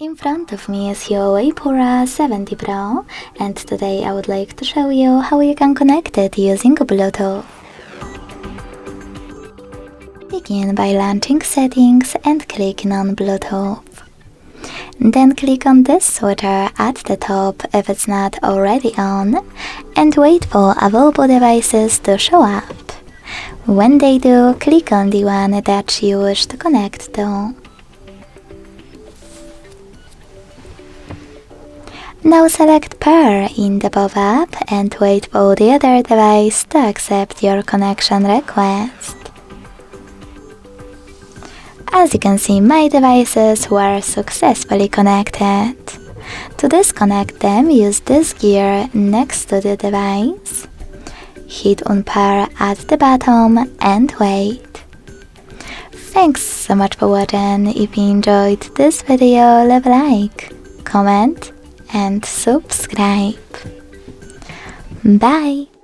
In front of me is Huawei Pura 70 Pro, and today I would like to show you how you can connect it using Bluetooth. Begin by launching Settings and clicking on Bluetooth. Then click on this switcher at the top if it's not already on, and wait for available devices to show up. When they do, click on the one that you wish to connect to. Now select Pair in the pop-up and wait for the other device to accept your connection request. As you can see, my devices were successfully connected. To disconnect them, use this gear next to the device. Hit on Pair at the bottom and wait. Thanks so much for watching. If you enjoyed this video, leave a like, comment and subscribe. Bye!